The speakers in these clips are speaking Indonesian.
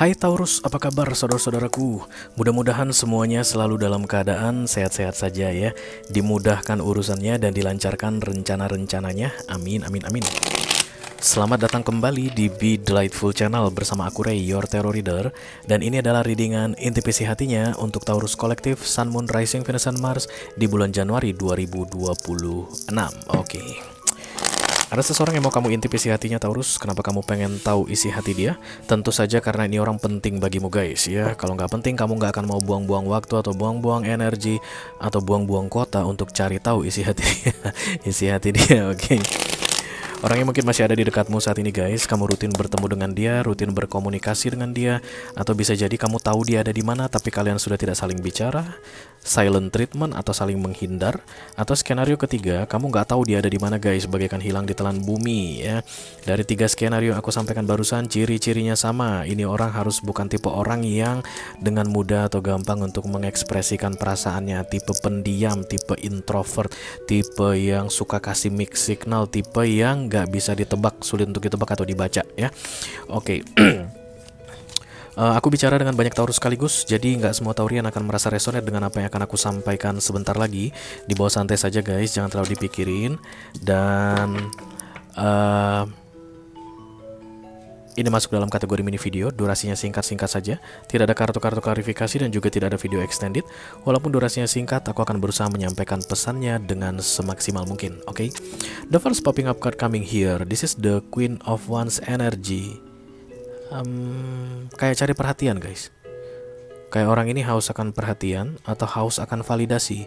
Hai Taurus, apa kabar saudara-saudaraku? Mudah-mudahan semuanya selalu dalam keadaan sehat-sehat saja ya. Dimudahkan urusannya dan dilancarkan rencana-rencananya. Amin, amin, amin. Selamat datang kembali di Be Delightful Channel bersama aku Ray, your tarot reader. Dan ini adalah readingan intuisi hatinya untuk Taurus kolektif Sun, Moon, Rising, Venus, dan Mars di bulan Januari 2026. Oke. Ada seseorang yang mau kamu intipisi hatinya Taurus. Kenapa kamu pengen tahu isi hati dia? Tentu saja karena ini orang penting bagimu guys ya. Kalau nggak penting kamu nggak akan mau buang-buang waktu atau buang-buang energi atau buang-buang kuota untuk cari tahu isi hati dia. Isi hati dia, oke. Orang yang mungkin masih ada di dekatmu saat ini guys, kamu rutin bertemu dengan dia, rutin berkomunikasi dengan dia, atau bisa jadi kamu tahu dia ada di mana tapi kalian sudah tidak saling bicara, silent treatment atau saling menghindar, atau skenario ketiga kamu nggak tahu dia ada di mana guys, bagaikan hilang ditelan bumi ya. Dari 3 skenario aku sampaikan barusan, ciri-cirinya sama. Ini orang harus bukan tipe orang yang dengan mudah atau gampang untuk mengekspresikan perasaannya, tipe pendiam, tipe introvert, tipe yang suka kasih mix signal, tipe yang nggak bisa ditebak, sulit untuk ditebak atau dibaca ya. Oke. Aku bicara dengan banyak Taurus sekaligus, jadi nggak semua Taurian akan merasa resonate dengan apa yang akan aku sampaikan sebentar lagi. Di bawah santai saja guys, jangan terlalu dipikirin. Dan ini masuk dalam kategori mini video, durasinya singkat-singkat saja. Tidak ada kartu-kartu klarifikasi dan juga tidak ada video extended. Walaupun durasinya singkat, aku akan berusaha menyampaikan pesannya dengan semaksimal mungkin. Oke. The first popping up card coming here. This is the Queen of Wands energy. Kayak cari perhatian guys. Kayak orang ini haus akan perhatian atau haus akan validasi.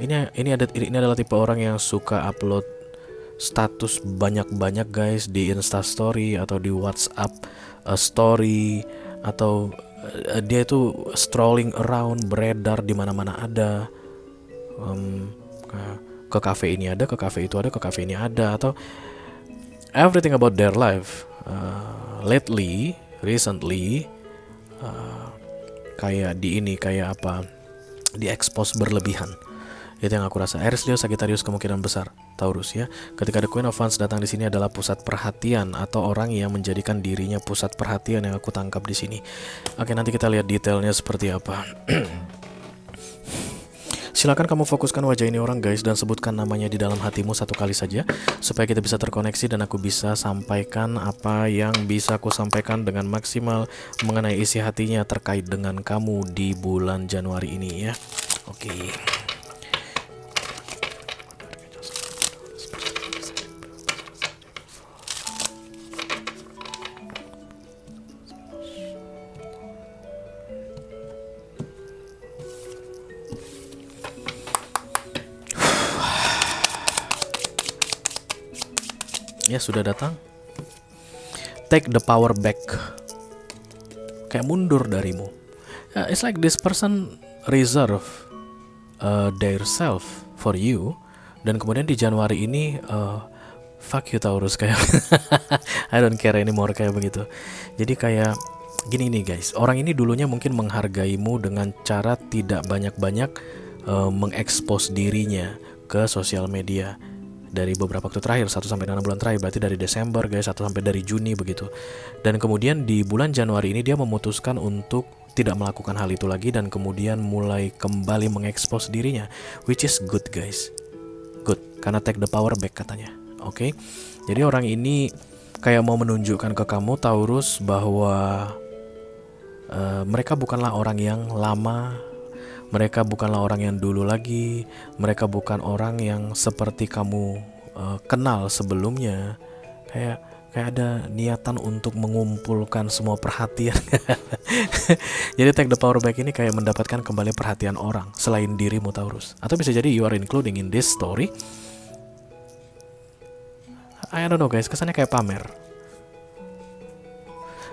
Ini adalah tipe orang yang suka upload status banyak-banyak guys di Insta Story atau di WhatsApp Story, atau dia itu strolling around, beredar di mana-mana ada. Ke cafe ini ada, ke cafe itu ada, ke cafe ini ada, atau everything about their life. Recently, kayak di expose berlebihan. Itu yang aku rasa. Aries, Leo, Sagittarius kemungkinan besar Taurus ya. Ketika The Queen of Wands datang di sini adalah pusat perhatian atau orang yang menjadikan dirinya pusat perhatian yang aku tangkap di sini. Oke, nanti kita lihat detailnya seperti apa. Silakan kamu fokuskan wajah ini orang guys dan sebutkan namanya di dalam hatimu 1 kali saja supaya kita bisa terkoneksi dan aku bisa sampaikan apa yang bisa aku sampaikan dengan maksimal mengenai isi hatinya terkait dengan kamu di bulan Januari ini ya. Oke. Ya, sudah datang. Take the power back. Kayak mundur darimu. It's like this person reserve their self for you. Dan kemudian di Januari ini fuck you Taurus, kayak I don't care anymore, kayak begitu. Jadi kayak gini nih guys, orang ini dulunya mungkin menghargaimu dengan cara tidak banyak-banyak mengekspos dirinya ke sosial media. Dari beberapa waktu terakhir, 1-6 bulan terakhir, berarti dari Desember guys, atau sampai dari Juni begitu. Dan kemudian di bulan Januari ini dia memutuskan untuk tidak melakukan hal itu lagi dan kemudian mulai kembali mengekspos dirinya, which is good guys. Good, karena take the power back katanya. Oke. Jadi orang ini kayak mau menunjukkan ke kamu Taurus bahwa mereka bukanlah orang yang lama. Mereka bukanlah orang yang dulu lagi. Mereka bukan orang yang seperti kamu kenal sebelumnya. Kayak ada niatan untuk mengumpulkan semua perhatian. Jadi take the power back ini kayak mendapatkan kembali perhatian orang selain dirimu Taurus. Atau bisa jadi you are including in this story. I don't know guys, kesannya kayak pamer.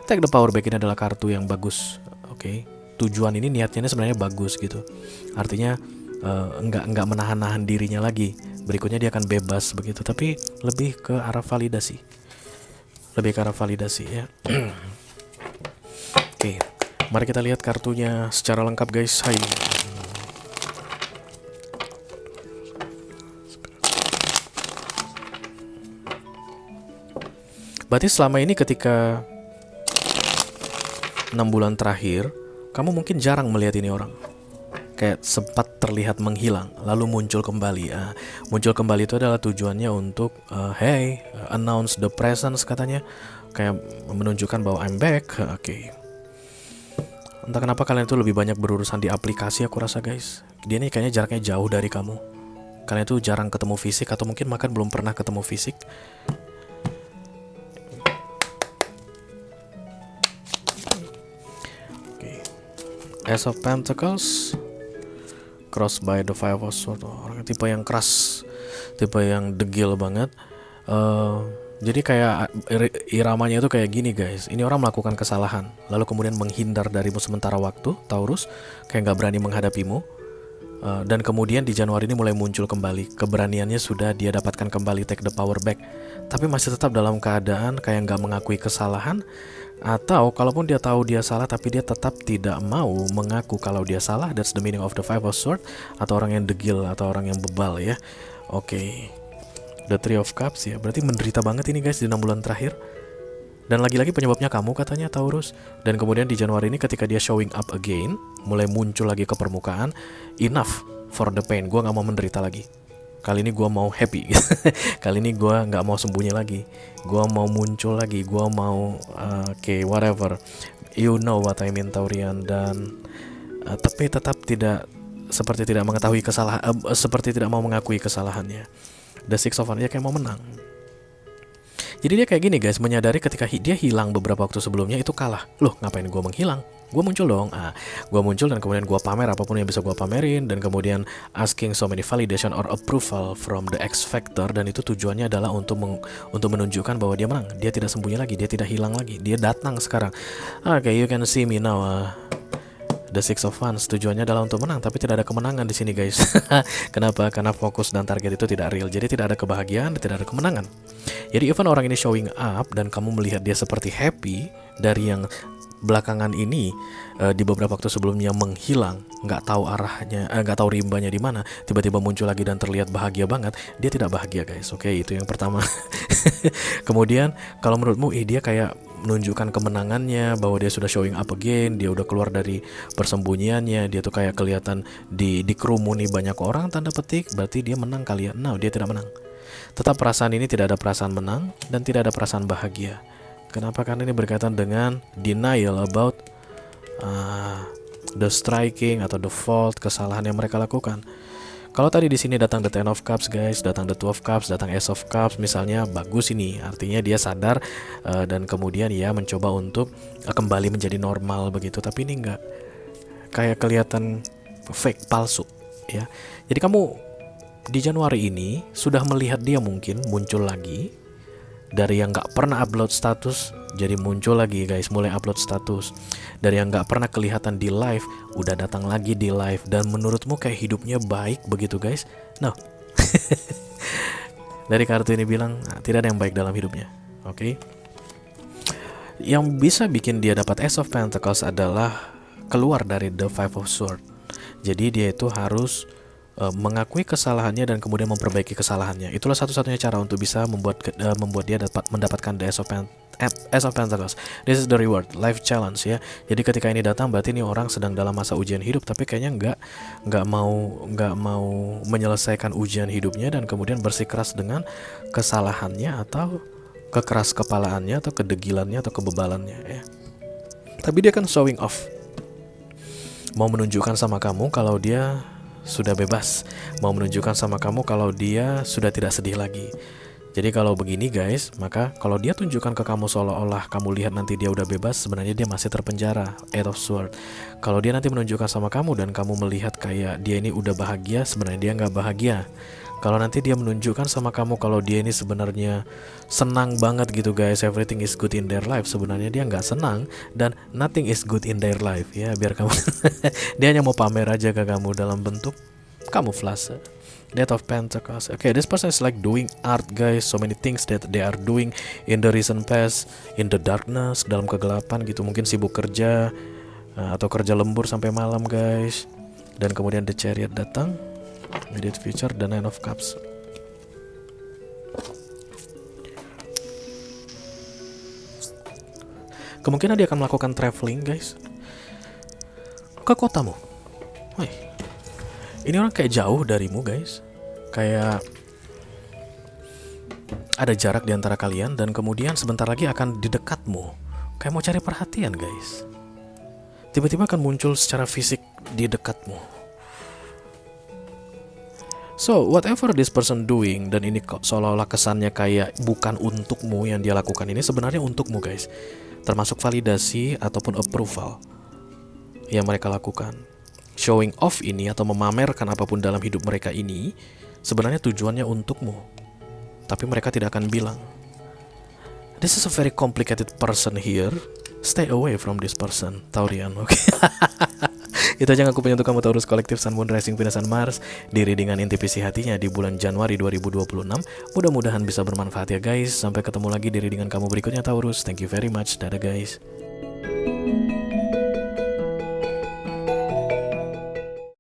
Take the power back ini adalah kartu yang bagus. Oke. Tujuan ini niatnya sebenarnya bagus gitu. Artinya enggak menahan-nahan dirinya lagi Berikutnya dia akan bebas begitu, tapi lebih ke arah validasi. Ya. Oke, mari kita lihat kartunya secara lengkap guys. Hai. Berarti selama ini ketika 6 bulan terakhir, kamu mungkin jarang melihat ini orang. Kayak sempat terlihat menghilang, lalu muncul kembali. Muncul kembali itu adalah tujuannya untuk announce the presence katanya. Kayak menunjukkan bahwa I'm back. Oke. Entah kenapa kalian itu lebih banyak berurusan di aplikasi aku rasa guys. Dia nih kayaknya jaraknya jauh dari kamu. Kalian itu jarang ketemu fisik, atau mungkin bahkan belum pernah ketemu fisik. Ace of Pentacles, crossed by the Five of Swords. Orang tipe yang keras, tipe yang degil banget. Jadi kayak iramanya itu kayak gini guys. Ini orang melakukan kesalahan, lalu kemudian menghindar darimu sementara waktu, Taurus. Kayak nggak berani menghadapimu. Dan kemudian di Januari ini mulai muncul kembali. Keberaniannya sudah dia dapatkan kembali, take the power back. Tapi masih tetap dalam keadaan kayak nggak mengakui kesalahan. Atau kalaupun dia tahu dia salah, tapi dia tetap tidak mau mengaku kalau dia salah. That's the meaning of the Five of Swords. Atau orang yang degil, atau orang yang bebal ya. Oke. The Three of Cups ya. Berarti menderita banget ini guys di 6 bulan terakhir. Dan lagi-lagi penyebabnya kamu katanya Taurus. Dan kemudian di Januari ini ketika dia showing up again, mulai muncul lagi ke permukaan. Enough for the pain. Gue gak mau menderita lagi. Kali ini gue mau happy. Kali ini gue gak mau sembunyi lagi. Gue mau muncul lagi. Gue mau whatever. You know what I mean Taurian. Dan tapi tetap tidak, seperti tidak mengetahui kesalahan, seperti tidak mau mengakui kesalahannya. The Six of Wands, ya kayak mau menang. Jadi dia kayak gini guys, menyadari ketika dia hilang beberapa waktu sebelumnya itu kalah. Loh ngapain gue menghilang? Gue muncul dong. Gue muncul dan kemudian gue pamer apapun yang bisa gue pamerin. Dan kemudian asking so many validation or approval from the X Factor. Dan itu tujuannya adalah untuk menunjukkan bahwa dia menang. Dia tidak sembunyi lagi, dia tidak hilang lagi. Dia datang sekarang. Oke, you can see me now. The Six of Wands tujuannya adalah untuk menang, tapi tidak ada kemenangan di sini guys. Kenapa? Karena fokus dan target itu tidak real. Jadi tidak ada kebahagiaan, tidak ada kemenangan. Jadi even orang ini showing up dan kamu melihat dia seperti happy, dari yang belakangan ini di beberapa waktu sebelumnya menghilang, nggak tahu arahnya, nggak tahu rimbanya di mana, tiba-tiba muncul lagi dan terlihat bahagia banget. Dia tidak bahagia guys. Oke, itu yang pertama. Kemudian kalau menurutmu dia kayak menunjukkan kemenangannya, bahwa dia sudah showing up again, dia udah keluar dari persembunyiannya, dia tuh kayak kelihatan dikerumuni banyak orang tanda petik, berarti dia menang kali ya. No, dia tidak menang. Tetap perasaan ini tidak ada perasaan menang dan tidak ada perasaan bahagia. Kenapa? Karena ini berkaitan dengan denial about the striking atau the fault, kesalahan yang mereka lakukan. Kalau tadi di sini datang the Ten of Cups guys, datang the Two of Cups, datang Ace of Cups misalnya, bagus ini. Artinya dia sadar dan kemudian ya mencoba untuk kembali menjadi normal begitu. Tapi ini enggak, kayak kelihatan fake, palsu ya. Jadi kamu di Januari ini sudah melihat dia mungkin muncul lagi. Dari yang gak pernah upload status jadi muncul lagi guys, mulai upload status. Dari yang gak pernah kelihatan di live udah datang lagi di live. Dan menurutmu kayak hidupnya baik begitu guys? No. Dari kartu ini bilang tidak ada yang baik dalam hidupnya. Oke. Yang bisa bikin dia dapat Ace of Pentacles adalah keluar dari the Five of Swords. Jadi dia itu harus mengakui kesalahannya dan kemudian memperbaiki kesalahannya. Itulah satu-satunya cara untuk bisa membuat dia dapat mendapatkan the Ace of Pentacles. This is the reward, life challenge ya. Jadi ketika ini datang berarti ini orang sedang dalam masa ujian hidup, tapi kayaknya nggak mau menyelesaikan ujian hidupnya dan kemudian bersikeras dengan kesalahannya atau kekeras kepalaannya atau kedegilannya atau kebebalannya ya. Tapi dia kan showing off, mau menunjukkan sama kamu kalau dia sudah bebas, mau menunjukkan sama kamu kalau dia sudah tidak sedih lagi. Jadi kalau begini guys, maka kalau dia tunjukkan ke kamu seolah-olah kamu lihat nanti dia udah bebas, sebenarnya dia masih terpenjara, Eight of Swords. Kalau dia nanti menunjukkan sama kamu dan kamu melihat kayak dia ini udah bahagia, sebenarnya dia nggak bahagia. Kalau nanti dia menunjukkan sama kamu kalau dia ini sebenarnya senang banget gitu guys, everything is good in their life, sebenarnya dia nggak senang dan nothing is good in their life ya, biar kamu dia hanya mau pamer aja ke kamu dalam bentuk kamuflase. Death of Pentacles. Okay, this person is like doing art, guys. So many things that they are doing in the recent past, in the darkness, dalam kegelapan gitu. Mungkin sibuk kerja atau kerja lembur sampai malam, guys. Dan kemudian the Chariot datang, immediate future, dan Nine of Cups. Kemungkinan dia akan melakukan traveling, guys, ke kotamu. Wih, ini orang kayak jauh darimu, guys. Kayak ada jarak di antara kalian, dan kemudian sebentar lagi akan di dekatmu. Kayak mau cari perhatian, guys. Tiba-tiba akan muncul secara fisik di dekatmu. So, whatever this person doing, dan ini seolah-olah kesannya kayak bukan untukmu yang dia lakukan, ini sebenarnya untukmu, guys. Termasuk validasi ataupun approval yang mereka lakukan. Showing off ini atau memamerkan apapun dalam hidup mereka ini sebenarnya tujuannya untukmu, tapi mereka tidak akan bilang. This is a very complicated person here. Stay away from this person, Taurian. Oke. Itu aja yang aku punya untuk kamu, Taurus kolektif Sun, Moon, Rising, Venus, dan Mars di readingan intuisi hatinya di bulan Januari 2026. Mudah-mudahan bisa bermanfaat ya, guys. Sampai ketemu lagi di readingan kamu berikutnya, Taurus. Thank you very much. Dadah, guys.